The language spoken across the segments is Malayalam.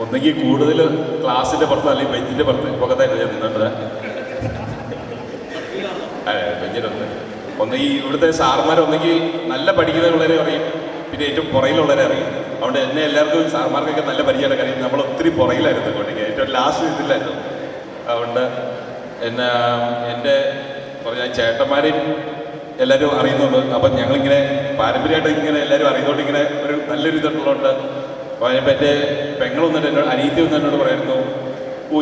ഒന്നെങ്കിൽ കൂടുതൽ ക്ലാസ്സിൻ്റെ പുറത്ത് അല്ലെങ്കിൽ ബെഞ്ചിൻ്റെ പുറത്ത് പുറത്തായിട്ട് ഞാൻ നിന്നിട്ട് ബെഞ്ചിനൊന്ന് ഒന്നെങ്കിൽ ഇവിടുത്തെ സാർമാർ ഒന്നെങ്കിൽ നല്ല പഠിക്കുന്ന പിള്ളേരെ അറിയും, പിന്നെ ഏറ്റവും പുറയിലുള്ളവരെ അറിയും. അതുകൊണ്ട് എന്നെ എല്ലാവർക്കും സാർമാർക്കൊക്കെ നല്ല പരിചയമാണ്. കാര്യം നമ്മൾ ഒത്തിരി പുറയിലായിരുന്നു കൊണ്ടെങ്കിൽ ഏറ്റവും ലാസ്റ്റ് ഇതിലായിരുന്നു. അതുകൊണ്ട് എൻ്റെ പറഞ്ഞാൽ ചേട്ടന്മാരെയും എല്ലാവരും അറിയുന്നുണ്ട്. അപ്പം ഞങ്ങളിങ്ങനെ പാരമ്പര്യമായിട്ട് ഇങ്ങനെ എല്ലാവരും അറിയുന്നതുകൊണ്ട് ഇങ്ങനെ ഒരു നല്ലൊരു ഇതുള്ളതുകൊണ്ട് അപ്പം എൻ്റെ പെങ്ങളൊന്നിട്ട് എന്നോട് അനിയത്തി ഒന്നും എന്നോട് പറയായിരുന്നു,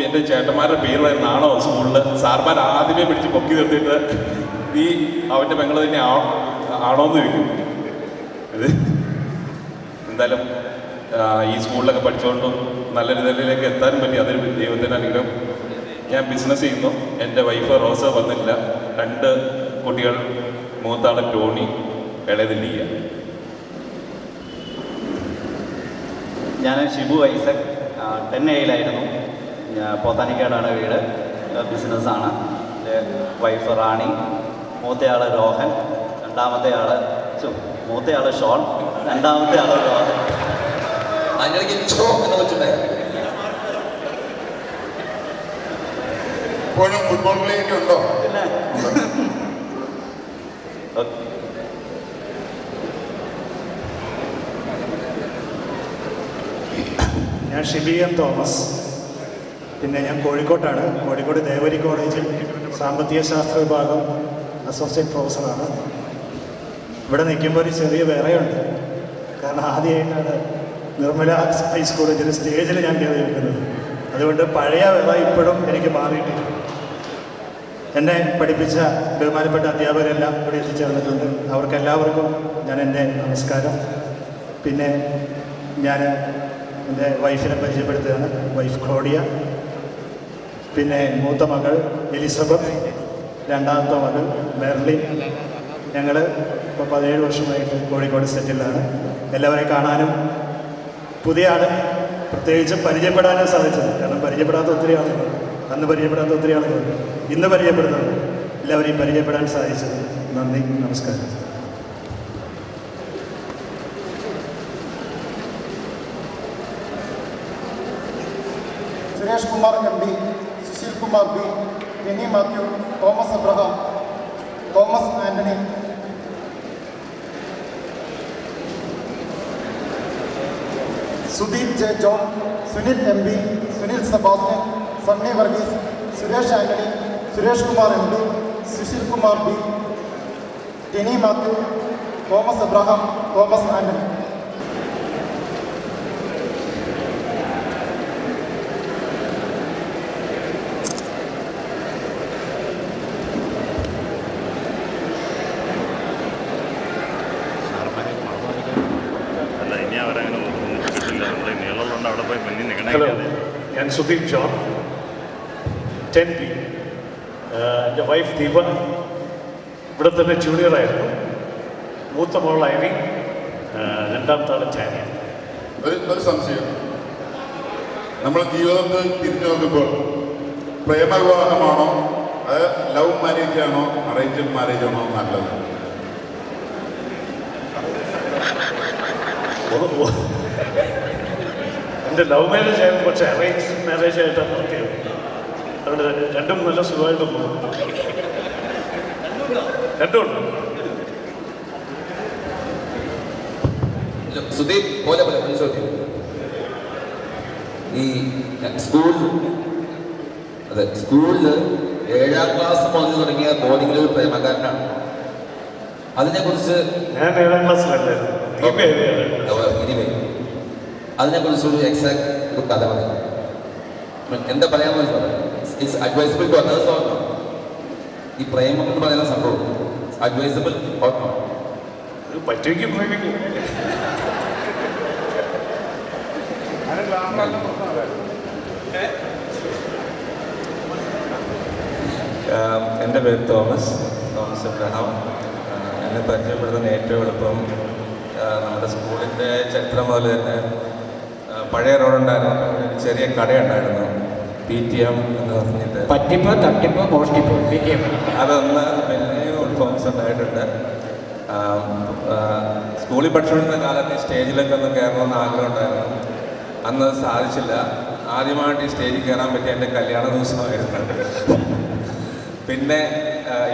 എൻ്റെ ചേട്ടന്മാരുടെ പേര് ആണോ സ്കൂളിൽ സാർമാർ ആദ്യമേ പിടിച്ച് പൊക്കി നിർത്തിയിട്ട് നീ അവൻ്റെ പെങ്ങൾ തന്നെ ആണോയെന്ന് ചോദിക്കും. ഇത് എന്തായാലും ഈ സ്കൂളിലൊക്കെ പഠിച്ചുകൊണ്ടും നല്ലൊരു നിലയിലേക്ക് എത്താനും പറ്റി, അതൊരു ദൈവത്തിൻ്റെ അനുഗ്രഹം. ഞാൻ ബിസിനസ് ചെയ്യുന്നു. എൻ്റെ വൈഫ് റോസ വന്നില്ല. 2 കുട്ടികൾ, മൂത്താൾ ടോണി, ഇളയത് ലിയ. ഞാൻ ഷിബു ഐസക്, 10A-യിലായിരുന്നു. പോത്താനിക്കാടാണ് വീട്. ബിസിനസ്സാണ്. വൈഫ് റാണി, മൂത്തയാൾ രോഹൻ, മൂത്തയാൾ ഷോൺ, രണ്ടാമത്തെ ആൾ രോഹൻ. അതിനിടയ്ക്ക് എന്ന് വെച്ചിട്ടുണ്ടായി. ഇപ്പോഴും ഫുട്ബോൾ പ്ലേയൊക്കെ ഉണ്ടോ? പിന്നെ ഞാൻ ഷിബി എം തോമസ്. പിന്നെ ഞാൻ കോഴിക്കോട്ടാണ്. കോഴിക്കോട് ദേവരി കോളേജിൽ സാമ്പത്തിക ശാസ്ത്ര വിഭാഗം അസോസിയേറ്റ് പ്രൊഫസറാണ്. ഇവിടെ നിൽക്കുമ്പോൾ ഒരു ചെറിയ വേറെയുണ്ട്. കാരണം ആദ്യമായിട്ടാണ് നിർമ്മല ഹൈസ്കൂളിൽ സ്റ്റേജിൽ ഞാൻ കയറി നിൽക്കുന്നത്. അതുകൊണ്ട് പഴയ വേറ ഇപ്പോഴും എനിക്ക് മാറിയിട്ടില്ല. എന്നെ പഠിപ്പിച്ച ബഹുമാനപ്പെട്ട അധ്യാപകരെല്ലാം ഇവിടെ എത്തിച്ചേർന്നിട്ടുണ്ട്. അവർക്കെല്ലാവർക്കും ഞാൻ എൻ്റെ നമസ്കാരം. പിന്നെ ഞാൻ എൻ്റെ വൈഫിനെ പരിചയപ്പെടുത്തുകയാണ്. വൈഫ് ക്ലോഡിയ, പിന്നെ മൂത്ത മകൾ എലിസബത്ത്, രണ്ടാമത്തെ മകൾ മെർലിൻ. ഞങ്ങൾ ഇപ്പോൾ 17 വർഷമായിട്ട് കോഴിക്കോട് സെറ്റിലാണ്. എല്ലാവരെയും കാണാനും പുതിയ ആളെ പ്രത്യേകിച്ചും പരിചയപ്പെടാനും സാധിച്ചത്. കാരണം പരിചയപ്പെടാത്ത ഒത്തിരി ആളുകൾ, അന്ന് പരിചയപ്പെടാത്ത ഒത്തിരി ആളുകളുണ്ട്, ഇന്ന് പരിചയപ്പെടുന്നുണ്ട്. എല്ലാവരെയും പരിചയപ്പെടാൻ സാധിച്ചത് നന്ദി, നമസ്കാരം. Suresh Kumar MD, Sushil Kumar B, Kenny Mathew, Thomas Abraham, Thomas Antony, Sudeep J John, Sunil MB, Sunil Sebastian, Sunny Varghese, Suresh Antony, Suresh Kumar MD, Sushil Kumar B, Kenny Mathew, Thomas Abraham, Thomas Antony. Hello, ഞാൻ സുദീപ് ജോൺ, 10B. എൻ്റെ വൈഫ് ദീപ ഇവിടെ തന്നെ ജൂനിയറായിരുന്നു. മൂത്ത മകൾ ഐവി, രണ്ടാമത്തെ ആൾ ചാനിയ. ഒരു സംശയം, നമ്മൾ ജീവിതത്തിൽ തിരിഞ്ഞു നോക്കുമ്പോൾ പ്രേമവിവാഹമാണോ അത് ലവ് മാരേജ് ആണോ അറേഞ്ച്ഡ് മാരേജ് ആണോ നല്ലത്? എൻ്റെ ലവ് മാരേജ് ആയിരുന്നു, പക്ഷേ അറേഞ്ച് മാരേജ് ആയിട്ടാണ് നടത്തിയത്. അതുകൊണ്ട് രണ്ടും നല്ല സുഖമായിട്ട് പോകും. രണ്ടുമുണ്ട്. സുദീപ് പോലെ ചോദ്യം, ഈ സ്കൂളിൽ 7ാം ക്ലാസ് മുതൽ തുടങ്ങിയ ബോർഡിങ്ങിൽ ഒരു പ്രേമകാരനാണ്. അതിനെക്കുറിച്ച് ഞാൻ 7ാം ക്ലാസ്സിലല്ലായിരുന്നു. അതിനെക്കുറിച്ചൊരു എക്സാക്ട് ഒരു കഥ പറയും. എന്താ പറയാമെന്ന് വെച്ചാൽ it's advisable to others or not? ഈ പ്രേമം എന്ന് പറയുന്ന സംഭവം അഡ്വൈസബിൾ ഓർ നോട്ട്? പറ്റുമെങ്കിൽ പ്രേമിക്കും. എൻ്റെ പേര് തോമസ് എബ്രഹാം. എന്നെ പരിചയപ്പെടുത്തുന്ന ഏറ്റവും എളുപ്പം നമ്മുടെ സ്കൂളിൻ്റെ ചരിത്രം മുതൽ തന്നെ പഴയ റോഡുണ്ടായിരുന്നു, ഒരു ചെറിയ കടയുണ്ടായിരുന്നു, PTM എന്ന് പറഞ്ഞിട്ട്. പറ്റിപ്പ്, തട്ടിപ്പ്, മോഷ്ടിപ്പ്, PTM. അതൊന്ന് പിന്നെ ഉത്ഭവംസ് ഉണ്ടായിട്ടുണ്ട്. സ്കൂളിൽ പഠിച്ചുകൊണ്ടിരുന്ന കാലത്ത് സ്റ്റേജിലൊക്കെ ഒന്ന് കയറണമെന്ന് ആഗ്രഹം ഉണ്ടായിരുന്നു. അന്ന് സാധിച്ചില്ല. ആദ്യമായിട്ട് ഈ സ്റ്റേജിൽ കയറാൻ പറ്റിയ എൻ്റെ കല്യാണ ദിവസമായിരുന്നു. പിന്നെ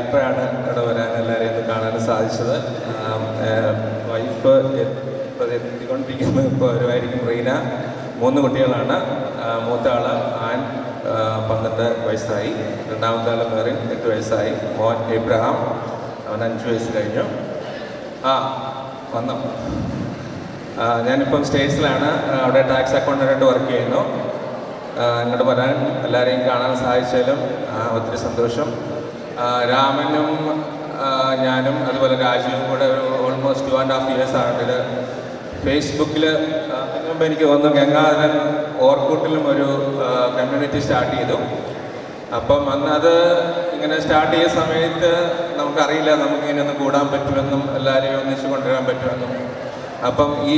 ഇപ്പോഴാണ് ഇവിടെ വരാൻ എല്ലാവരെയും ഒന്ന് കാണാൻ സാധിച്ചത്. വൈഫ് എത്തിക്കൊണ്ടിരിക്കുന്നത് ഇപ്പോൾ വരുമായിരിക്കും റീന. 3 കുട്ടികളാണ്. മൂത്ത ആൾ ആൻ 12 വയസ്സായി, രണ്ടാമത്തെ ആൾ മെറിൻ 8 വയസ്സായി, മോൻ എബ്രഹാം അവൻ 5 വയസ്സ് കഴിഞ്ഞു. വന്നു. ഞാനിപ്പം സ്റ്റേറ്റ്സിലാണ്, അവിടെ ടാക്സ് അക്കൗണ്ടൻ്റായിട്ട് വർക്ക് ചെയ്യുന്നു. ഇങ്ങോട്ട് വരാൻ എല്ലാവരെയും കാണാൻ സാധിച്ചാലും ഒത്തിരി സന്തോഷം. രാമനും ഞാനും അതുപോലെ രാജുവും കൂടെ ഒരു ഓൾമോസ്റ്റ് 2.5 years ആയിട്ട് ഫേസ്ബുക്കിൽ അതിന് മുമ്പ് എനിക്ക് തോന്നുന്നു ഗംഗാധരൻ ഓർക്കൂട്ടിലും ഒരു കമ്മ്യൂണിറ്റി സ്റ്റാർട്ട് ചെയ്തു. അപ്പം അന്നത് ഇങ്ങനെ സ്റ്റാർട്ട് ചെയ്ത സമയത്ത് നമുക്കറിയില്ല നമുക്കിങ്ങനെ ഒന്ന് കൂടാൻ പറ്റുമെന്നും എല്ലാവരെയും ഒന്നിച്ച് കൊണ്ടുവരാൻ പറ്റുമെന്നും. അപ്പം ഈ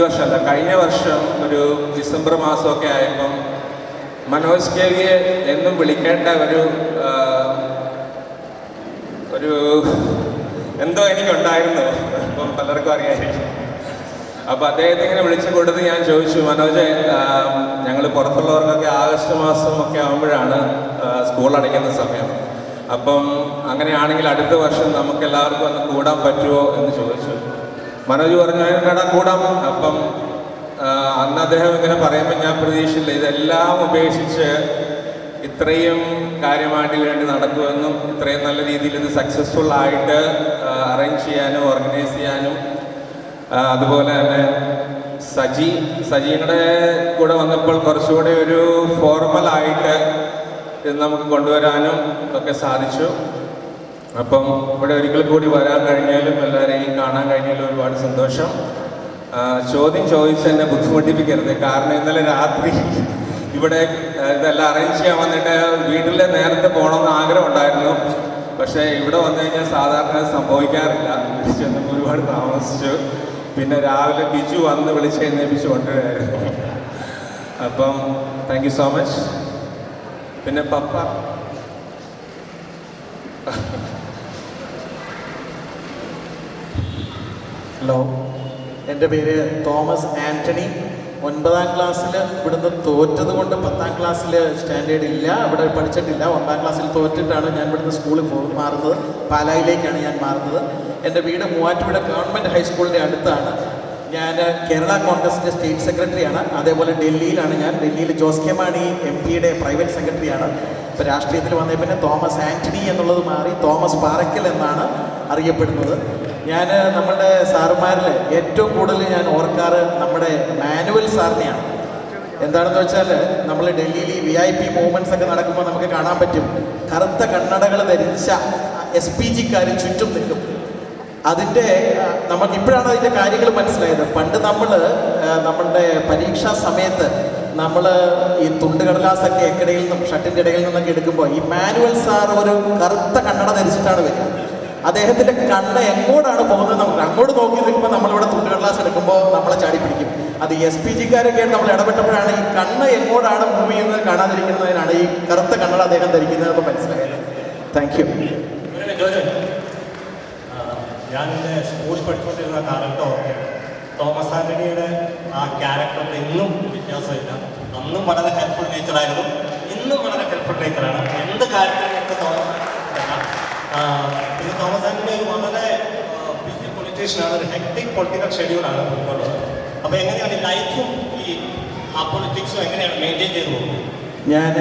വർഷമല്ല, കഴിഞ്ഞ വർഷം ഒരു ഡിസംബർ മാസമൊക്കെ ആയപ്പം മനോജ് കെവിയെ എന്നും വിളിക്കേണ്ട ഒരു എന്തോ എനിക്കുണ്ടായിരുന്നു. ഇപ്പം പലർക്കും അറിയാമായിരിക്കും. അപ്പോൾ അദ്ദേഹത്തെ ഇങ്ങനെ വിളിച്ചു കൊടുത്ത് ഞാൻ ചോദിച്ചു, മനോജ്, ഞങ്ങൾ പുറത്തുള്ളവർക്കൊക്കെ ആഗസ്റ്റ് മാസമൊക്കെ ആകുമ്പോഴാണ് സ്കൂൾ അടയ്ക്കുന്ന സമയം. അപ്പം അങ്ങനെയാണെങ്കിൽ അടുത്ത വർഷം നമുക്ക് എല്ലാവർക്കും ഒന്ന് കൂടാൻ പറ്റുമോ എന്ന് ചോദിച്ചു. മനോജ് പറഞ്ഞു, അതിനെടാ കൂടാം. അപ്പം അന്ന് അദ്ദേഹം ഇങ്ങനെ പറയുമ്പോൾ ഞാൻ പ്രതീക്ഷിച്ചില്ല ഇതെല്ലാം ഉപേക്ഷിച്ച് ഇത്രയും കാര്യമായിട്ട് വേണ്ടി നടക്കുമെന്നും ഇത്രയും നല്ല രീതിയിൽ ഇത് സക്സസ്ഫുൾ ആയിട്ട് അറേഞ്ച് ചെയ്യാനും ഓർഗനൈസ് ചെയ്യാനും അതുപോലെ തന്നെ സജിയുടെ കൂടെ വന്നപ്പോൾ കുറച്ചുകൂടെ ഒരു ഫോർമലായിട്ട് ഇത് നമുക്ക് കൊണ്ടുവരാനും ഒക്കെ സാധിച്ചു. അപ്പം ഇവിടെ ഒരിക്കൽ കൂടി വരാൻ കഴിഞ്ഞാലും എല്ലാവരെയും കാണാൻ കഴിഞ്ഞാലും ഒരുപാട് സന്തോഷം. ചോദ്യം ചോദിച്ച് എന്നെ ബുദ്ധിമുട്ടിപ്പിക്കരുത്. കാരണം ഇന്നലെ രാത്രി ഇവിടെ ഇതെല്ലാം അറേഞ്ച് ചെയ്യാൻ വന്നിട്ട് വീട്ടിൽ നേരത്തെ പോകണമെന്ന് ആഗ്രഹം ഉണ്ടായിരുന്നു. പക്ഷേ ഇവിടെ വന്നു കഴിഞ്ഞാൽ സാധാരണ സംഭവിക്കാറില്ല. തിരിച്ചു വന്നപ്പോൾ ഒരുപാട് താമസിച്ചു. പിന്നെ രാവിലെ ബിജു വന്ന് വിളിച്ച് എഴുന്നേൽപ്പിച്ച് കൊണ്ടുവരായിരുന്നു. അപ്പം താങ്ക് യു സോ മച്ച്. പിന്നെ പപ്പ ഹലോ, എൻ്റെ പേര് തോമസ് ആൻ്റണി. 9ാം ക്ലാസ്സിൽ ഇവിടുന്ന് തോറ്റത് കൊണ്ട് 10ാം ക്ലാസ്സിൽ സ്റ്റാൻഡേർഡ് ഇല്ല, ഇവിടെ പഠിച്ചിട്ടില്ല. 1ാം ക്ലാസ്സിൽ തോറ്റിട്ടാണ് ഞാൻ ഇവിടുന്ന് സ്കൂളിൽ മാറുന്നത്. പാലായിലേക്കാണ് ഞാൻ മാറുന്നത്. എൻ്റെ വീട് മൂവാറ്റുപുഴ ഗവൺമെൻറ് ഹൈസ്കൂളിൻ്റെ അടുത്താണ്. ഞാൻ കേരള കോൺഗ്രസിൻ്റെ സ്റ്റേറ്റ് സെക്രട്ടറിയാണ്. അതേപോലെ ഡൽഹിയിലാണ് ഞാൻ. ഡൽഹിയിൽ ജോസ് കെ മാണി MP-യുടെ പ്രൈവറ്റ് സെക്രട്ടറിയാണ്. ഇപ്പോൾ രാഷ്ട്രീയത്തിൽ വന്നേ പിന്നെ തോമസ് ആൻ്റണി എന്നുള്ളത് മാറി തോമസ് പാറയ്ക്കൽ എന്നാണ് അറിയപ്പെടുന്നത്. ഞാൻ നമ്മളുടെ സാറുമാരിൽ ഏറ്റവും കൂടുതൽ ഞാൻ ഓർക്കാറ് നമ്മുടെ മാനുവൽ സാറിനെയാണ്. എന്താണെന്ന് വെച്ചാൽ നമ്മൾ ഡൽഹിയിൽ ഈ VIP മൂവ്മെൻറ്റ്സ് ഒക്കെ നടക്കുമ്പോൾ നമുക്ക് കാണാൻ പറ്റും, കറുത്ത കണ്ണടകൾ ധരിച്ച SPG-ക്കാർ ചുറ്റും നിൽക്കും. അതിൻ്റെ നമുക്കിപ്പോഴാണ് അതിൻ്റെ കാര്യങ്ങൾ മനസ്സിലായത്. പണ്ട് നമ്മളുടെ പരീക്ഷാ സമയത്ത് നമ്മൾ ഈ തുണ്ടുകടലാസൊക്കെ എക്കടയിൽ നിന്നും ഷർട്ടിൻ്റെ ഇടയിൽ നിന്നൊക്കെ എടുക്കുമ്പോൾ ഈ മാനുവൽ സാർ ഒരു കറുത്ത കണ്ണട ധരിച്ചിട്ടാണ് വരിക. അദ്ദേഹത്തിൻ്റെ കണ്ണ് എങ്ങോട്ടാണ് പോകുന്നത് നമുക്ക് അങ്ങോട്ട് നോക്കി നിൽക്കുമ്പോൾ നമ്മളിവിടെ തുണ്ടുകടലാസ് എടുക്കുമ്പോൾ നമ്മളെ ചാടി പിടിക്കും. അത് SPG-ക്കാരൊക്കെ നമ്മൾ ഇടപെട്ടപ്പോഴാണ് ഈ കണ്ണ് എങ്ങോട്ടാണ് മൂവ് ചെയ്യുന്നത് കാണാതിരിക്കുന്നതിനാണ് ഈ കറുത്ത കണ്ണട അദ്ദേഹം ധരിക്കുന്നതെന്ന് മനസ്സിലായത്. Thank you. ഞാൻ എൻ്റെ സ്കൂളിൽ പഠിച്ചുകൊണ്ടിരുന്ന കാലത്തോ തോമസ് ആൻ്റണിയുടെ ആ ക്യാരക്ടറിൽ ഇന്നും വ്യത്യാസമില്ല. അന്നും വളരെ ഹെൽപ്ഫുൾ നേച്ചറായിരുന്നു, ഇന്നും വളരെ ഹെൽപ്ഫുൾ നേച്ചറാണ്. എന്ത് കാര്യത്തിലും നമുക്ക് പിന്നെ തോമസ് ആൻ്റണി ഒരു വളരെ ബിസി പൊളിറ്റീഷ്യനാണ്. ഒരു ഹെക്ടിക് പൊളിറ്റിക്കൽ ഷെഡ്യൂളാണ് ഉള്ളത്. അപ്പോൾ എങ്ങനെയാണ് ലൈഫും ഈ പൊളിറ്റിക്സും എങ്ങനെയാണ് മെയിൻറ്റെയിൻ ചെയ്തു പോകുന്നത്? ഞാൻ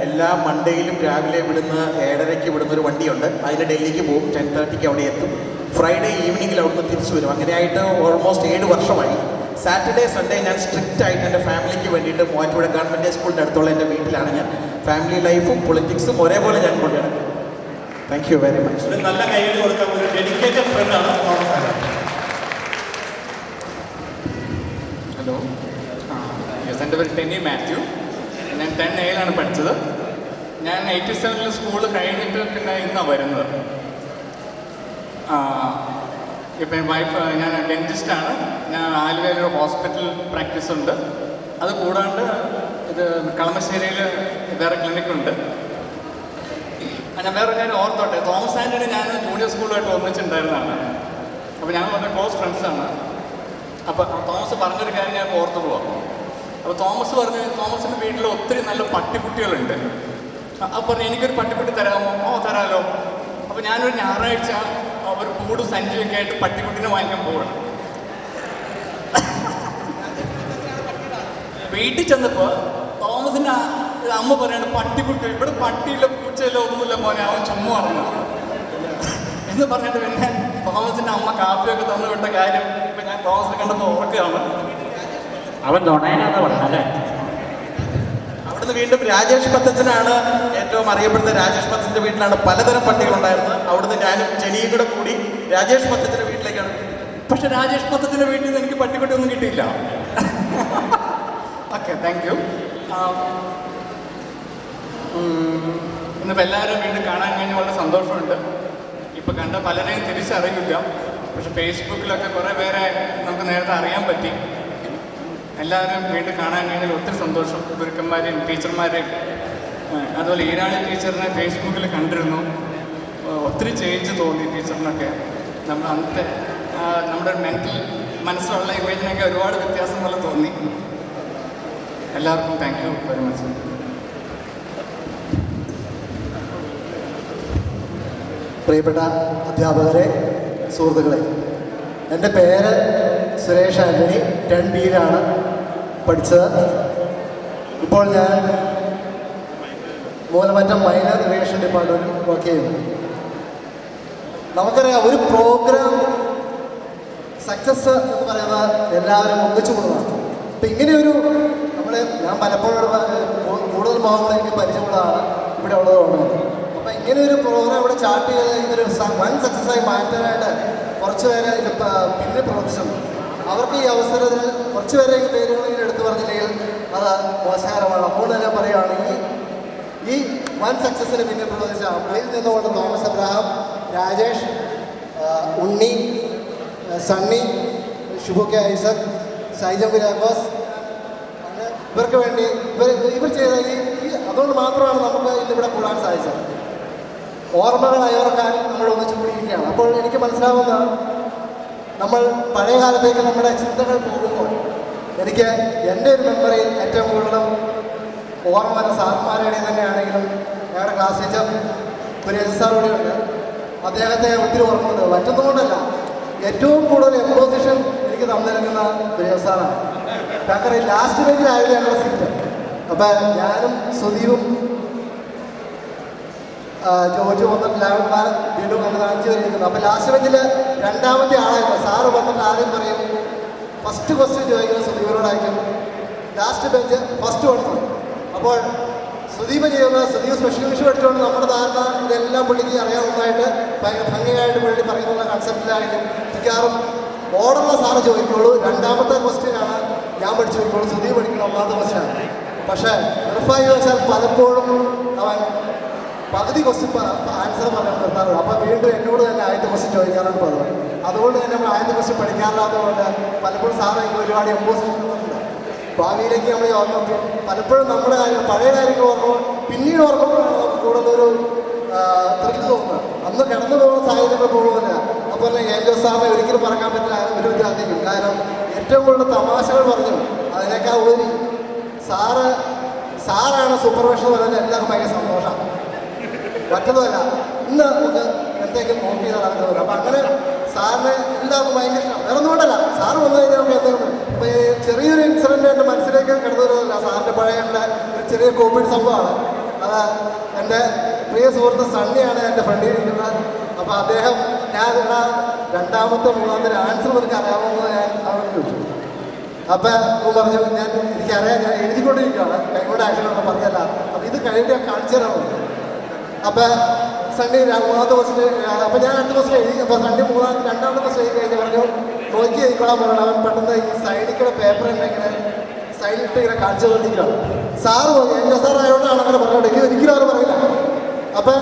എല്ലാ മൺഡേയിലും രാവിലെ വിടുന്ന 7:30 വിടുന്ന ഒരു വണ്ടിയുണ്ട്. അതിന് ഡൽഹിക്ക് പോകും. 10:30 അവിടെ എത്തും. ഫ്രൈഡേ ഈവനിങ്ങിൽ അവിടുന്ന് തിരിച്ചു വരും. അങ്ങനെയായിട്ട് ഓൾമോസ്റ്റ് 7 വർഷമായി. സാറ്റർഡേ സൺഡേ ഞാൻ സ്ട്രിക്റ്റ് ആയിട്ട് എൻ്റെ ഫാമിലിക്ക് വേണ്ടിയിട്ട് മൂവാറ്റുപുഴ ഗവൺമെൻറ് സ്കൂളിൻ്റെ അടുത്തുള്ള എൻ്റെ വീട്ടിലാണ് ഞാൻ ഫാമിലി ലൈഫും പൊളിറ്റിക്സും ഒരേപോലെ ഞാൻ കൊണ്ടുവരണം. Thank you very much. ഒരു നല്ല കൈയ്യടി കൊടുക്കാൻ ഒരു ഡെഡിക്കേറ്റഡ് ഫ്രണ്ടാണ് തോമസ് ആൻ്റണി. ഹലോ, യെസ്, എൻ്റെ പേര് ടെന്നി മാത്യു. ഞാൻ 10A പഠിച്ചത്. ഞാൻ 87 സ്കൂൾ കഴിഞ്ഞിട്ട് പിന്നെ ഇന്നാണ് വരുന്നത്. ഇപ്പം വൈഫ്, ഞാൻ ഡെൻറ്റിസ്റ്റാണ്. ഞാൻ ആലുവയിലൊരു ഹോസ്പിറ്റൽ പ്രാക്ടീസ് ഉണ്ട്. അത് കൂടാണ്ട് ഇത് കളമശ്ശേരിയിൽ വേറെ ക്ലിനിക്കുണ്ട്. ഞാൻ വേറെ കാര്യം ഓർത്തോട്ടെ, തോമസ് ആൻ്റണി ഞാൻ ജൂനിയർ സ്കൂളുമായിട്ട് ഒന്നിച്ചിട്ടുണ്ടായിരുന്നതാണ്. അപ്പോൾ ഞങ്ങൾ വളരെ ക്ലോസ് ഫ്രണ്ട്സാണ്. അപ്പോൾ തോമസ് പറഞ്ഞൊരു കാര്യം ഞാൻ ഓർത്തു പോവാം. അപ്പോൾ തോമസ് പറഞ്ഞു തോമസിൻ്റെ വീട്ടിൽ ഒത്തിരി നല്ല പട്ടിക്കുട്ടികളുണ്ട്. അപ്പോൾ പറഞ്ഞു എനിക്കൊരു പട്ടിക്കുട്ടി തരാമോ? ഓ തരാമല്ലോ. അപ്പോൾ ഞാനൊരു ഞായറാഴ്ച ഒരു കൂട് സഞ്ചിയൊക്കെ ആയിട്ട് പട്ടിക്കുട്ടിനെ വാങ്ങിക്കാൻ പോവാണ്. വീട്ടിൽ ചെന്നപ്പോൾ തോമസിൻ്റെ അമ്മ പറയാണ് പട്ടിക്കുട്ടി ഇവിടെ പട്ടിയില്ല പൂച്ചയില്ല ഒന്നുമില്ല മോനെ, അവൻ ചുമ്മാ പറഞ്ഞു എന്ന് പറഞ്ഞിട്ട് പിന്നെ തോമസിൻ്റെ അമ്മ കാപ്പിയൊക്കെ തന്നു വിട്ട കാര്യം ഇപ്പം ഞാൻ തോമസിനെ കണ്ടപ്പോൾ ഓർക്കുകയാണ്. അവൻ നുണയനാന്ന് പറഞ്ഞല്ലേ? അവിടുന്ന് വീണ്ടും രാജേഷ് പത്തച്ചനാണ് ഏറ്റവും അറിയപ്പെടുന്ന. രാജേഷ് പത്തച്ചൻ്റെ വീട്ടിലാണ് പലതരം പട്ടികളുണ്ടായിരുന്നത്. അവിടുന്ന് ഞാനും ജനിയും കൂടെ കൂടി രാജേഷ് പത്തച്ചൻ്റെ വീട്ടിലേക്കാണ്. പക്ഷെ രാജേഷ് പത്തത്തിൻ്റെ വീട്ടിൽ നിന്ന് എനിക്ക് പട്ടിക്കുട്ടി ഒന്നും കിട്ടിയില്ല. Okay, thank you. ഇന്നിപ്പോൾ എല്ലാവരും വീണ്ടും കാണാൻ കഴിഞ്ഞ വളരെ സന്തോഷമുണ്ട്. ഇപ്പോൾ കണ്ട പലരെയും തിരിച്ചറിയില്ല, പക്ഷെ ഫേസ്ബുക്കിലൊക്കെ കുറേ പേരെ നമുക്ക് നേരത്തെ അറിയാൻ പറ്റി. എല്ലാവരും വീണ്ടും കാണാൻ കഴിഞ്ഞാൽ ഒത്തിരി സന്തോഷം. ഗുരുക്കന്മാരെയും ടീച്ചർമാരെയും അതുപോലെ ഈരാളി ടീച്ചറിനെ ഫേസ്ബുക്കിൽ കണ്ടിരുന്നു. ഒത്തിരി ചേഞ്ച് തോന്നി ടീച്ചറിനൊക്കെ. നമ്മൾ അന്നത്തെ നമ്മുടെ മനസ്സിലുള്ള ഇമേജിനൊക്കെ ഒരുപാട് വ്യത്യാസം പോലെ തോന്നി. എല്ലാവർക്കും താങ്ക് യു വെരി മച്ച്. പ്രിയപ്പെട്ട അധ്യാപകരെ, സുഹൃത്തുക്കളെ, എൻ്റെ പേര് സുരേഷ് ആൻ്റണി. 10Bയിലാണ് പഠിച്ചത്. ഇപ്പോൾ ഞാൻ മൂലമറ്റം മൈനർ റിലേഷൻ ഡിപ്പാർട്ട്മെൻറ്റിൽ വർക്ക് ചെയ്യുന്നു. നമുക്കറിയാം, ഒരു പ്രോഗ്രാം സക്സസ് എന്ന് പറയുന്നത് എല്ലാവരും ഒന്നിച്ചു കൊണ്ടതാണ്. അപ്പം ഇങ്ങനെയൊരു ഞാൻ പലപ്പോഴും കൂടുതൽ മുഖങ്ങൾ എനിക്ക് പരിചയമുള്ളതാണ് ഇവിടെ ഉള്ളതുകൊണ്ട്. അപ്പം ഇങ്ങനെയൊരു പ്രോഗ്രാം ഇവിടെ സ്റ്റാർട്ട് ചെയ്ത് ഇതൊരു വൻ സക്സസ്സായി മാറ്റാനായിട്ട് കുറച്ച് പേരെ ഇത് പിന്നെ പ്രവർത്തിച്ചിട്ടുണ്ട്. അവർക്ക് ഈ അവസരത്തിൽ കുറച്ച് പേരെ പേരുകളിങ്ങനെ എടുത്തു പറഞ്ഞില്ലെങ്കിൽ അത് മോശകരമാണ്. അപ്പോൾ തന്നെ പറയുകയാണ്, ഈ വൻ സക്സസ്സിന് പിന്നെ പ്രവർത്തിച്ച അമ്മയിൽ നിന്നുകൊണ്ട് തോമസ് അബ്രഹാം, രാജേഷ്, ഉണ്ണി, സണ്ണി, ഷിബു കെ ഐസക്, സൈജം കുര്യാക്കോസ്, ഇവർക്ക് വേണ്ടി ഇവർ ചെയ്ത അതുകൊണ്ട് മാത്രമാണ് നമുക്ക് ഇന്നിവിടെ കൂടാൻ സാധിച്ചത്. ഓർമ്മകൾ അയവർക്കാൻ നമ്മൾ ഒന്നിച്ചു കൂടിയിരിക്കുകയാണ്. അപ്പോൾ എനിക്ക് മനസ്സിലാവുന്ന നമ്മൾ പഴയ കാലത്തേക്ക് നമ്മുടെ ചിന്തകൾ പോകുമ്പോൾ എനിക്ക് എൻ്റെ ഒരു മെമ്മറിയിൽ ഏറ്റവും കൂടുതലും ഓർമ്മ വന്ന സാർമാരുടെ തന്നെയാണെങ്കിലും ഞങ്ങളുടെ ക്ലാസ് ടീച്ചർ കുര്യൻ സാറോടെ ഉണ്ട്. അദ്ദേഹത്തെ ഒത്തിരി ഓർമ്മയുണ്ട്. മറ്റൊന്നുകൊണ്ടല്ല, ഏറ്റവും കൂടുതൽ എംപോസിഷൻ എനിക്ക് തന്നിരിക്കുന്ന കുര്യൻ സാറാണ്. കാരണം ലാസ്റ്റ് ബെഞ്ചിലായിരുന്നു ഞങ്ങളുടെ സീറ്റ്. അപ്പം ഞാനും സുധീവും ജോജു വന്നിട്ട് വീണ്ടും വന്നിട്ട് 5 പേര് ഇരിക്കുന്നു. അപ്പോൾ ലാസ്റ്റ് ബെഞ്ചിൽ രണ്ടാമത്തെ ആളായിരുന്നു. സാറ് വന്നിട്ട് ആദ്യം പറയും, ഫസ്റ്റ് ക്വസ്റ്റ്യൻ ചോദിക്കുന്നത് സുധീപിനോടായിരിക്കും. ലാസ്റ്റ് ബെഞ്ച് ഫസ്റ്റ് വന്നു. അപ്പോൾ സുധീപ് ചെയ്യുന്നത്, സുധീപ് സ്പെഷ്യൽ ഇംഗ്ലീഷ് പഠിച്ചുകൊണ്ട് നമ്മുടെ ധാരണ ഇതെല്ലാം പുള്ളിക്ക് അറിയാവുന്നതായിട്ട് ഭംഗിയായിട്ട് പുള്ളി പറയുന്ന കൺസെപ്റ്റിലായിരിക്കും മിക്കവാറും ഓർഡറുള്ള സാറ് ചോദിക്കുള്ളൂ. രണ്ടാമത്തെ ക്വസ്റ്റ്യനാണ് ഞാൻ പഠിച്ചു വയ്ക്കുള്ളൂ, സുധീപ് പഠിക്കുന്ന ഒന്നാമത്തെ ക്വസ്റ്റ്യനാണ്. പക്ഷേ നിർഭാഗ്യവശാൽ പലപ്പോഴും അവൻ പകുതി ക്വസ്റ്റ്യൻ ആൻസർ പറയാൻ നിർത്താറുള്ളൂ. അപ്പോൾ വീണ്ടും എന്നോട് തന്നെ ആദ്യത്തെ ക്വസ്റ്റ്യൻ ചോദിക്കാനാണ് പതിവ്. അതുകൊണ്ട് തന്നെ നമ്മൾ ആദ്യത്തെ ക്വസ്റ്റ്യൻ പഠിക്കാറില്ലാത്തതുകൊണ്ട് പലപ്പോഴും സാറ് എനിക്ക് ഒരുപാട് എംപോസിഷൻ തന്നിട്ടുണ്ട്. ഭാവിയിലേക്ക് നമ്മൾ ഓർമ്മ പലപ്പോഴും നമ്മുടെ കാര്യം പഴയ കാര്യങ്ങൾ ഓർക്കുമ്പോൾ പിന്നീട് ഓർക്കുമ്പോഴാണ് നമുക്ക് കൂടുതലൊരു ത്രില്ല് തോന്നുന്നത്. അന്ന് കിടന്നു പോകുന്ന സാഹചര്യങ്ങൾ പോകുന്നില്ല. അതുപോലെ ഏഞ്ചോ സാറിനെ ഒരിക്കലും മറക്കാൻ പറ്റില്ല ഒരു വിദ്യാർത്ഥിക്ക്. കാരണം ഏറ്റവും കൂടുതൽ തമാശകൾ പറഞ്ഞു. അതിനേക്കാൾ ഒരു സാറാണ് സൂപ്പർവിഷൻ എന്ന് പറയുന്നത് എല്ലാവർക്കും ഭയങ്കര സന്തോഷമാണ്. മറ്റൊന്നുമല്ല, ഇന്ന് നമുക്ക് എന്തെങ്കിലും നോക്കി നടക്കുന്നത് വരും. അപ്പം അങ്ങനെ സാറിന് എല്ലാവർക്കും ഭയങ്കര ഇഷ്ടം. വേറെ ഒന്നുകൊണ്ടല്ല, സാറ് വന്നു കഴിഞ്ഞാൽ നമുക്ക് എന്തെങ്കിലും ഇപ്പോൾ ഈ ചെറിയൊരു ഇൻസിഡൻറ്റ് എൻ്റെ മനസ്സിലേക്ക് കടന്നു വരുന്നില്ല. സാറിൻ്റെ പഴയ ഒരു ചെറിയ കോവിഡ് സംഭവമാണ്. അത് എൻ്റെ പ്രിയ സുഹൃത്ത് സണ്ണിയാണ് എൻ്റെ ഫ്രണ്ടിൽ ഇരിക്കുന്നത്. അപ്പോൾ അദ്ദേഹം ഞാൻ രണ്ടാമത്തെ മൂന്നാമത്തെ ആൻസർ നിനക്ക് അറിയാവുന്നത് ഞാൻ അവരോട് ചോദിച്ചു. അപ്പം പറഞ്ഞു, എനിക്കറിയാം, ഞാൻ എഴുതിക്കൊണ്ടിരിക്കുകയാണ്, കൈകൊണ്ട് ആക്ഷനൊന്നും പറഞ്ഞല്ല. അപ്പം ഇത് കഴിഞ്ഞ് കാണിച്ചു തരാമോ? അപ്പം സണ്ണി മൂന്നാമത്തെ ക്വസ്റ്റ്യൻ, അപ്പം ഞാൻ 2 ക്വസ്റ്റ്യൻ എഴുതി. അപ്പോൾ സണ്ണി രണ്ടാമത്തെ ക്വസ്റ്റ്യൻ എഴുതി കഴിഞ്ഞ് പറഞ്ഞു, നോക്കി എഴുതിക്കൊള്ളാൻ പറയണം. അവൻ പെട്ടെന്ന് ഈ സൈഡിൽ പേപ്പർ ഇങ്ങനെ സൈഡിലിട്ട് ഇങ്ങനെ കാണിച്ചു കൊണ്ടിരിക്കുകയാണ്. സാറ് പറഞ്ഞു, എൻ്റെ സാറായതുകൊണ്ടാണ് അങ്ങനെ പറഞ്ഞോണ്ട്, എനിക്ക് ഒരിക്കലും അവർ പറയില്ല. അപ്പം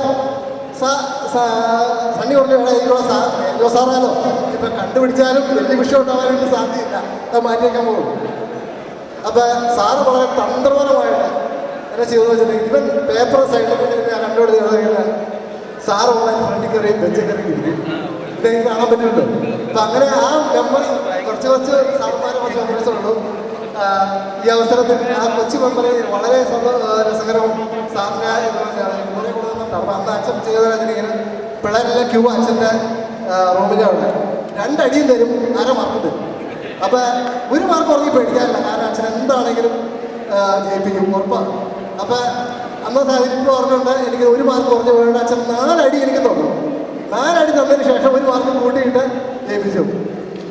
സണ്ണി പറഞ്ഞു, എനിക്കുള്ള എൻ്റെ സാറായാലോ ഇപ്പം കണ്ടുപിടിച്ചാലും വലിയ വിഷയം ഉണ്ടാകാനായിട്ട് സാധ്യതയില്ല, അത് മാറ്റി വയ്ക്കാൻ പോകും. അപ്പം സാറ് വളരെ തന്ത്രപരമായിട്ട് എന്നെ ചെയ്തെന്ന് വെച്ചിട്ടുണ്ടെങ്കിൽ ഇവൻ പേപ്പർ സൈഡിൽ ഞാൻ കണ്ടുപിടിച്ച് സാറ് വളരെ ഫ്രണ്ടിൽ കയറി ബെഞ്ചിൽ കയറി ഇരിക്കും. ഇദ്ദേഹം കാണാൻ പറ്റുന്നുണ്ട്. അപ്പം അങ്ങനെ ആ മെമ്മറി കുറച്ച് സാറന്മാരെ കുറച്ച് മെമ്മറീസ് ഉള്ളൂ. ഈ അവസരത്തിൽ ആ കൊച്ചു മെമ്മറി വളരെ രസകരവും സാറിൻ്റെ കൂടെ കൊടുക്കുന്നുണ്ട്. അപ്പം അന്ന് അച്ഛൻ ചെയ്തതിങ്ങനെ പിള്ളേരെല്ലാം ക്യൂ അച്ഛൻ്റെ റൂമിലാണ് 2 അടിയും തരും, 1/2 മാർക്ക് തരും. അപ്പം 1 മാർക്ക് ഉറങ്ങി പേടിക്കാറില്ല, കാരണം അച്ഛൻ എന്താണെങ്കിലും ജയിപ്പിക്കും, ഉറപ്പാണ്. അപ്പം അന്നത്തെ അതിരിപ്പോൾ ഓർമ്മയുണ്ട്, എനിക്ക് 1 മാർക്ക് കുറഞ്ഞ് പോയിട്ട് അച്ഛൻ 4 അടി എനിക്ക് തന്നു. 4 അടി തന്നതിന് ശേഷം 1 മാർക്ക് കൂട്ടിയിട്ട് ജയിപ്പിച്ചു.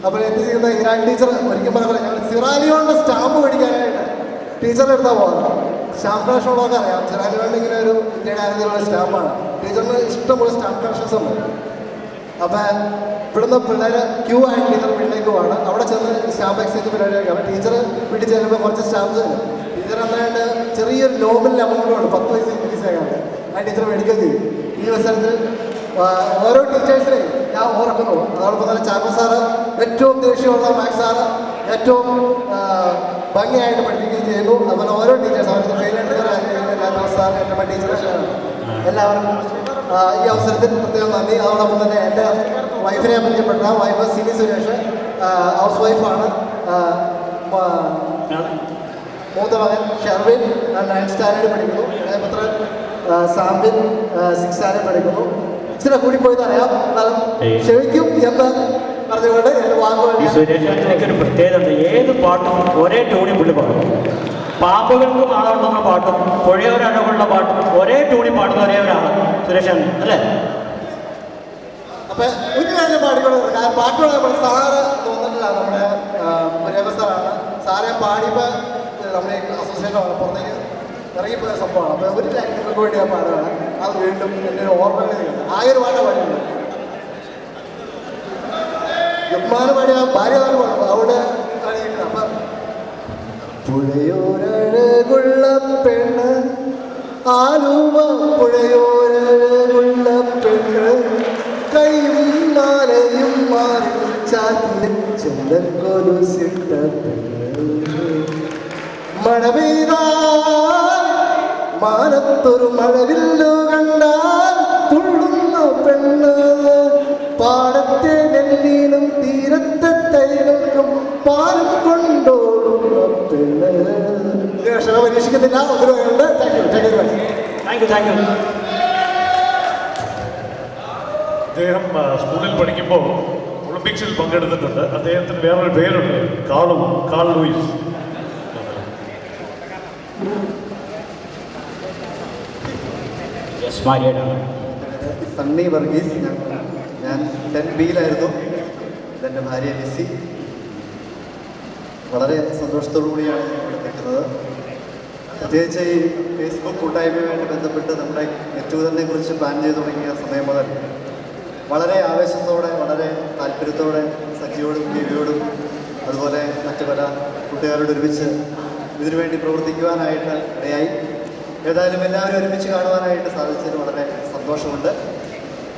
അപ്പോൾ എന്ത് ചെയ്യുന്ന ഇറാൻ ടീച്ചർ ഒരിക്കൽ പറഞ്ഞ ഞങ്ങൾ സിറാലിയോണിൻ്റെ സ്റ്റാമ്പ് മേടിക്കാനായിട്ട് ടീച്ചറിൻ്റെ എടുത്താൽ പോകാം. സ്റ്റാമ്പ് കളക്ഷൻ ഉള്ളതൊക്കെ അറിയാം. സിറാലിയോണിൻ്റെ ഇങ്ങനെ ഒരു ഇന്ത്യയുടെ ആകൃതിയിലുള്ള സ്റ്റാമ്പാണ്. ടീച്ചറിന് ഇഷ്ടംപോലെ സ്റ്റാമ്പ് കളക്ഷൻസ് ഉണ്ട്. അപ്പം ഇവിടുന്ന് പിള്ളേർ ക്യൂ ആയിട്ട് ടീച്ചർ വീട്ടിലേക്ക് പോവാണ്. അവിടെ ചെന്ന് സ്റ്റാമ്പ് എക്സ്ചേഞ്ച് പരിപാടിയൊക്കെ. അപ്പോൾ ടീച്ചർ വീട്ടിൽ ചെല്ലുമ്പോൾ കുറച്ച് സ്റ്റാമ്പ്സ് തരും. ടീച്ചർ അന്നേരണ്ട് ചെറിയൊരു നോമിനൽ എമൗണ്ടുണ്ട്, 10 പൈസ ഇൻക്രീസ് ആകാണ്ട് ആ ടീച്ചർ മേടിക്കുകയും ചെയ്യും. ഈ അവസരത്തിൽ ഓരോ ടീച്ചേഴ്സിനെയും ഞാൻ ഓർക്കുന്നു. അതോടൊപ്പം തന്നെ ചാക്കോ സാറ് ഏറ്റവും ദേഷ്യമുള്ള മാത്സ് സാറ് ഏറ്റവും ഭംഗിയായിട്ട് പഠിപ്പിക്കുകയും ചെയ്യുന്നു. അതുപോലെ ഓരോ ടീച്ചേഴ്സ് അവർക്ക് ഫെയിലായിട്ട് സാർ എൻ്റെ ടീച്ചേഴ്സാണ്. എല്ലാവർക്കും ഈ അവസരത്തിൽ പ്രത്യേകം നന്ദി. അതോടൊപ്പം തന്നെ എൻ്റെ വൈഫിനെ പരിചയപ്പെട്ട വൈഫ് സിനി സുരേഷ്, ഹൗസ് വൈഫാണ്. മൂത്ത മകൻ ഷെർവിൻ 9th സ്റ്റാൻഡേർഡ് പഠിക്കുന്നു. ഇളയപുത്രൻ സാംബിൻ 6th സ്റ്റാൻഡേർഡ് പഠിക്കുന്നു. ഇച്ചിരി കൂടിപ്പോയി അറിയാം, എന്നാലും ക്ഷമിക്കും എന്ന് പറഞ്ഞുകൊണ്ട് എൻ്റെ വാക്കുകൾ. സുരേഷ് പ്രത്യേകത ഉണ്ട്, ഏത് പാട്ടും ഒരേ ടൂണിൽ പുള്ളി പാടും. പാമ്പുകൾക്കും ആളുണ്ടെന്ന പാട്ടും പുഴയോരഴകുള്ള പാട്ടും ഒരേ ടൂണിൽ പാടുന്ന ഒരേവരാണ് സുരേഷൻ, അല്ലേ? അപ്പം ഒരു കാര്യം പാടിക്കൊള്ളുന്നത്, കാരണം പാട്ടുകൾ സാറ് തോന്നിട്ടില്ല. നമ്മുടെ മുരേബ സാറാണ്. സാറെ പാടിയപ്പോൾ നമ്മുടെ അസോസിയേഷൻ പുറത്തേക്ക് ഇറങ്ങിപ്പോയ സംഭവമാണ്. അപ്പോൾ ഒരു ലൈൻ നിങ്ങൾക്ക് വേണ്ടി ആ പാടുകയാണ്. അത് വീണ്ടും എൻ്റെ ഓർമ്മകൾ ചെയ്യുന്നത് ആകെ ഒരു പാട്ട് പാടിയുണ്ട്. ജുമ്മാന് പാടിയ ഭാര്യ പാടും അവിടെ കളിയുണ്ട്. അപ്പം പുഴയോരഴകുള്ള പെണ്ണ്, ആലുവ പുഴയോരഴകുള്ള പെണ്ണ്, കൈയും മാലയും മാറി ചാത്തി ചെല്ലക്കൊലുസിട്ട പെണ്ണ്, മഴ പെയ്താൽ മാനത്തൊരു മഴവില്ലു കണ്ടാൽ തുള്ളുന്ന പെണ്ണ്, പാടത്തെ നെല്ലിനും തീരത്തെ തൈകൾക്കും പാലും കൊണ്ടോടുന്ന പെണ്ണ്. പരീക്ഷിക്കുന്നില്ല. Thank you. അദ്ദേഹം സ്കൂളിൽ പഠിക്കുമ്പോൾ ഒളിമ്പിക്സിൽ പങ്കെടുത്തിട്ടുണ്ട്. അദ്ദേഹത്തിന് വേറൊരു പേരുണ്ട്, കാൾ ലൂയിസ്. സണ്ണി വർഗീസ്. ഞാൻ 10B-യിലായിരുന്നു. ഇതെൻ്റെ ഭാര്യ ലിസി. വളരെ സന്തോഷത്തോടു കൂടിയാണ് ഇവിടെ നിൽക്കുന്നത്. പ്രത്യേകിച്ച് ഈ ഫേസ്ബുക്ക് കൂട്ടായ്മയുമായിട്ട് ബന്ധപ്പെട്ട് നമ്മുടെ നെറ്റുതലിനെ കുറിച്ച് പ്ലാൻ ചെയ്ത് തുടങ്ങിയ സമയം മുതൽ വളരെ ആവേശത്തോടെ, വളരെ താല്പര്യത്തോടെ സഖിയോടും ദേവിയോടും അതുപോലെ മറ്റു പല കൂട്ടുകാരോട് ഒരുമിച്ച് ഇതിനുവേണ്ടി പ്രവർത്തിക്കുവാനായിട്ട് ഇടയായി. ഏതായാലും എല്ലാവരും ഒരുമിച്ച് കാണുവാനായിട്ട് സാധിച്ചതിന് വളരെ സന്തോഷമുണ്ട്.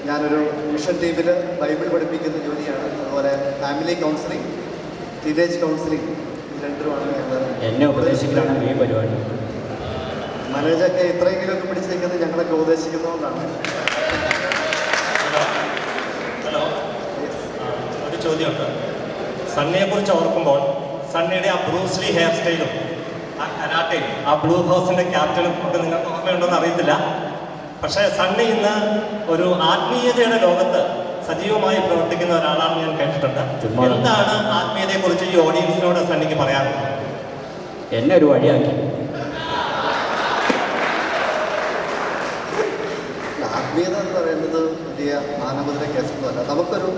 ഞാനൊരു മിഷൻ ടീമിൽ ബൈബിൾ പഠിപ്പിക്കുന്ന ജോലിയാണ്. അതുപോലെ ഫാമിലി കൗൺസിലിംഗ്, ടീനേജ് കൗൺസിലിംഗ്, ഇത് രണ്ടുമാണ് ഞങ്ങൾ. എന്നെ ഉപദേശിക്കലാണ് ഈ പരിപാടി. മനോജൊക്കെ ഇത്രയെങ്കിലുമൊക്കെ പിടിച്ചേക്കുന്നത് ഞങ്ങളൊക്കെ ഉപദേശിക്കുന്നതുകൊണ്ടാണ്. ഹലോ, ഒരു ചോദ്യമുണ്ട്. സണ്ണിയെക്കുറിച്ച് ഓർക്കുമ്പോൾ സണ്ണിയുടെ ആ ബ്രൂസ്ലി ഹെയർ സ്റ്റൈലും ആ കരാട്ടയും ആ ബ്ലൂ ഹൗസിൻ്റെ ക്യാപ്റ്റനും ഒക്കെ നിങ്ങൾക്ക് ഓർമ്മയുണ്ടോയെന്ന് അറിയത്തില്ല. പക്ഷേ സണ്ണി ഇന്ന് ഒരു ആത്മീയതയുടെ ലോകത്ത് സജീവമായി പ്രവർത്തിക്കുന്ന ഒരാളാണെന്ന് ഞാൻ കേട്ടിട്ടുണ്ട്. എന്താണ് ആത്മീയതയെക്കുറിച്ച് ഈ ഓഡിയൻസിനോട് സണ്ണിക്ക് പറയാറുള്ളത്? എന്നെ ഒരു വഴിയാക്കി. ആത്മീയത എന്ന് പറയുന്നത് വലിയ മാനവതര കേസൊന്നുമല്ല. നമുക്കൊരു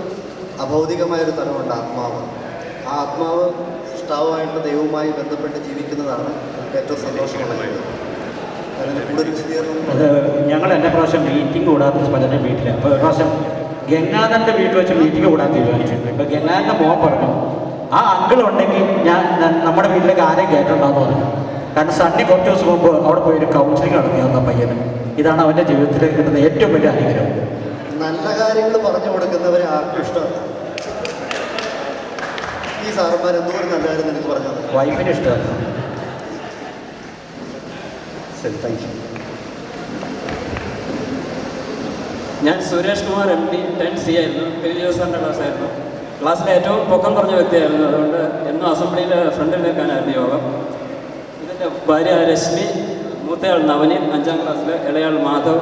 അഭൗതികമായൊരു തലമുണ്ട്, ആത്മാവ്. ആ ആത്മാവ് സൃഷ്ടാവുമായിട്ട് ദൈവവുമായി ബന്ധപ്പെട്ട് ജീവിക്കുന്നതാണ് ഏറ്റവും സന്തോഷമുള്ള കാര്യം. അതിന് കൂടുതൽ വിശദീകരണം അത് ഞങ്ങൾ എല്ലാ പ്രാവശ്യം മീറ്റിംഗ് കൂടാത്ത പലരും വീട്ടിലാണ്. അപ്പോൾ ഒരു പ്രാവശ്യം ഗംഗാധരൻ്റെ വീട്ടിൽ വെച്ച് മീറ്റിംഗ് കൂടാൻ തീരുമാനിച്ചിട്ടുണ്ട്. ഇപ്പോൾ ഗംഗാധരൻ്റെ മോൻ പറഞ്ഞു, ആ അങ്കിൾ ഉണ്ടെങ്കിൽ ഞാൻ നമ്മുടെ വീട്ടിലേക്ക് ആരെയും കയറ്റുണ്ടാകുന്നു പറഞ്ഞു. കാരണം സണ്ണി കുറച്ച് ദിവസം മുമ്പ് അവിടെ പോയി ഒരു കൗൺസിലിംഗ് നടത്തി വന്ന പയ്യന്. ഇതാണ് അവൻ്റെ ജീവിതത്തിൽ കിട്ടുന്ന ഏറ്റവും വലിയ അനുഗ്രഹം. നല്ല കാര്യങ്ങൾ പറഞ്ഞു കൊടുക്കുന്നവരെ ആർക്കും ഇഷ്ടമല്ല. ഈ സാറന്മാർ എന്തോരം നല്ല കാര്യം എനിക്ക് പറഞ്ഞത് വൈഫിന് ഇഷ്ടമല്ല. ശരി, താങ്ക് യു. ഞാൻ സുരേഷ് കുമാർ MP 10C ആയിരുന്നു. സാറിൻ്റെ ക്ലാസ്സായിരുന്നു. ക്ലാസ്സിലെ ഏറ്റവും പൊക്കം കുറഞ്ഞ വ്യക്തിയായിരുന്നു. അതുകൊണ്ട് എന്നും അസംബ്ലിയിൽ ഫ്രണ്ടിൽ നിൽക്കാനായിരുന്നു യോഗം. ഇതിൻ്റെ ഭാര്യ രശ്മി, മൂത്തയാൾ നവനീത് 5ാം ക്ലാസ്സിൽ, ഇളയാൾ മാധവ്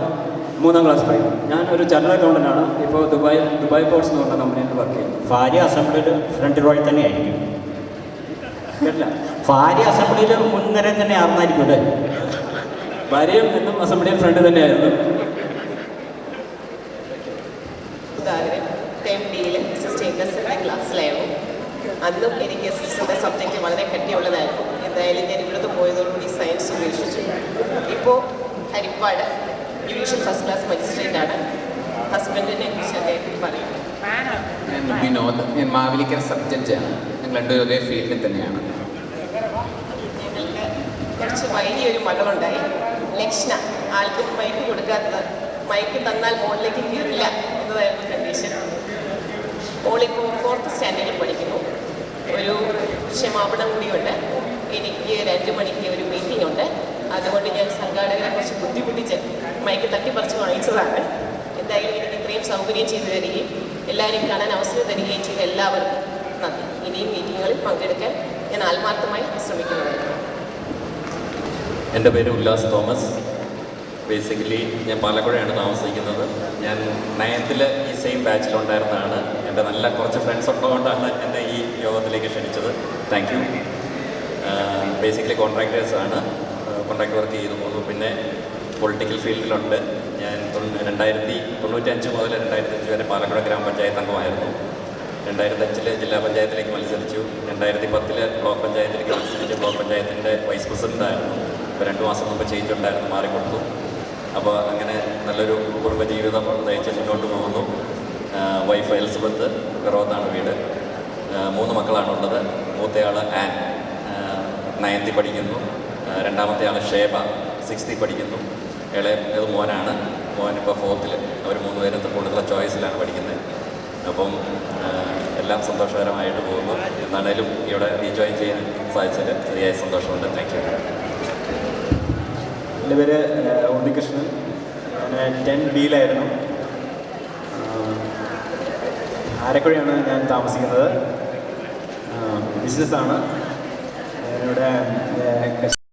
3ാം ക്ലാസ് പഠിക്കും. ഞാൻ ഒരു ചാർട്ടേഡ് അക്കൗണ്ടൻ്റാണ്. ഇപ്പോൾ ദുബായ് പോർട്സ് എന്ന് പറഞ്ഞ കമ്പനിയിൽ വർക്ക് ചെയ്യും. ഭാര്യ അസംബ്ലിയിൽ ഫ്രണ്ട് റോയിൽ തന്നെ ആയിരിക്കും. കേട്ടില്ല? ഭാര്യ അസംബ്ലിയിൽ മുൻനിരയിൽ തന്നെ ആർന്നായിരിക്കും അല്ലേ? ഭാര്യയും എന്നും അസംബ്ലിയിൽ ഫ്രണ്ട് തന്നെയായിരുന്നു. ഉദാഹരണം ടൈം ഡിയിൽ സിസ്റ്റേഴ്സിൻ്റെ ക്ലാസ്സിലായിരുന്നു. അന്നും എനിക്ക് സിസ്റ്ററിൻ്റെ സബ്ജക്റ്റ് വളരെ കട്ടിയുള്ളതായിരുന്നു. എന്തായാലും ഞാൻ ഇവിടുന്ന് പോയതോടുകൂടി സയൻസ് ഉപേക്ഷിച്ചു. ഇപ്പോൾ ഹരിപ്പാട് ഡിവിഷൻ ഫസ്റ്റ് ക്ലാസ് മജിസ്ട്രേറ്റാണ്. ഹസ്ബൻഡിനെ കുറിച്ച് അദ്ദേഹം പറയും. ഞാൻ വിനോദ്, ഞാൻ മാവേലിക്കര സബ് ജഡ്ജാണ്. ഞങ്ങൾ രണ്ടുപേരും ഒരേ ഫീൽഡിൽ തന്നെയാണ്. ഞങ്ങൾക്ക് കുറച്ച് വലിയൊരു മകളുണ്ടായി, ലക്ഷ്ണ. ആൾക്ക് മൈക്ക് കൊടുക്കാത്തത്, മൈക്ക് തന്നാൽ മോളിലേക്ക് കയറില്ല എന്നതായിരുന്നു കണ്ടീഷൻ. മോളിപ്പോൾ 4th സ്റ്റാൻഡേർഡിൽ പഠിക്കുന്നു. ഒരു ക്ഷമാപണം കൂടിയുണ്ട്. എനിക്ക് 2 മണിക്ക് ഒരു മീറ്റിംഗ് ഉണ്ട്. അതുകൊണ്ട് ഞാൻ സംഘാടകരെ കുറച്ച് ബുദ്ധിമുട്ടിച്ച് മൈക്ക് തട്ടിപ്പറിച്ച് വാങ്ങിച്ചതാണ്. എന്തായാലും എനിക്ക് ഇത്രയും സൗകര്യം ചെയ്തു തരികയും എല്ലാവരെയും കാണാൻ അവസരം തരികയും ചെയ്ത എല്ലാവർക്കും നന്ദി. ഇനിയും മീറ്റിങ്ങുകളിൽ പങ്കെടുക്കാൻ ഞാൻ ആത്മാർത്ഥമായി ശ്രമിക്കുന്നതായിരുന്നു. എൻ്റെ പേര് ഉല്ലാസ് തോമസ്. ബേസിക്കലി ഞാൻ പാലക്കുഴയാണ് താമസിക്കുന്നത്. ഞാൻ 9th ഈ സെയിം ബാച്ചിലുണ്ടായിരുന്നതാണ്. എൻ്റെ നല്ല കുറച്ച് ഫ്രണ്ട്സ് ഉള്ളതുകൊണ്ടാണ് എന്നെ ഈ യോഗത്തിലേക്ക് ക്ഷണിച്ചത്. Thank you. ബേസിക്കലി കോൺട്രാക്ടേഴ്സാണ്, കോൺട്രാക്ട് വർക്ക് ചെയ്തു പോകുന്നു. പിന്നെ പൊളിറ്റിക്കൽ ഫീൽഡിലുണ്ട്. ഞാൻ 1995 മുതൽ 2005 വരെ പാലക്കുഴ ഗ്രാമപഞ്ചായത്ത് അംഗമായിരുന്നു. 2005 ജില്ലാ പഞ്ചായത്തിലേക്ക് മത്സരിച്ചു. 2010 ബ്ലോക്ക് പഞ്ചായത്തിലേക്ക് മത്സരിച്ച് ബ്ലോക്ക് പഞ്ചായത്തിൻ്റെ വൈസ് പ്രസിഡൻ്റായിരുന്നു. ഇപ്പോൾ 2 മാസം മുമ്പ് ചേഞ്ച് ഉണ്ടായിരുന്നു, മാറിക്കൊടുത്തു. അപ്പോൾ അങ്ങനെ നല്ലൊരു കുടുംബജീവിതം നയിച്ച് മുന്നോട്ട് പോകുന്നു. വൈഫ് എലിസബത്ത്, പിറവത്താണ് വീട്. 3 മക്കളാണുള്ളത്. മൂത്തയാൾ ആൻ 9th പഠിക്കുന്നു. രണ്ടാമത്തെ ആൾ ഷേബ 6th പഠിക്കുന്നു. ഇളയത് മോനാണ്. മോനിപ്പോൾ 4th. അവർ 3 പേരും കൂടുതലുള്ള ചോയ്സിലാണ് പഠിക്കുന്നത്. അപ്പം എല്ലാം സന്തോഷകരമായിട്ട് പോകുന്നു. എന്താണേലും ഇവിടെ റീജോയിൻ ചെയ്യാൻ സാധിച്ചതിൽ ശരിയായ സന്തോഷമുണ്ട്. Thank you. എൻ്റെ പേര് ഉണ്ണികൃഷ്ണൻ. ഞാൻ 10Bയിലായിരുന്നു. ആരക്കുഴയാണ് ഞാൻ താമസിക്കുന്നത്. ബിസിനസ്സാണ്. ഞാനിവിടെ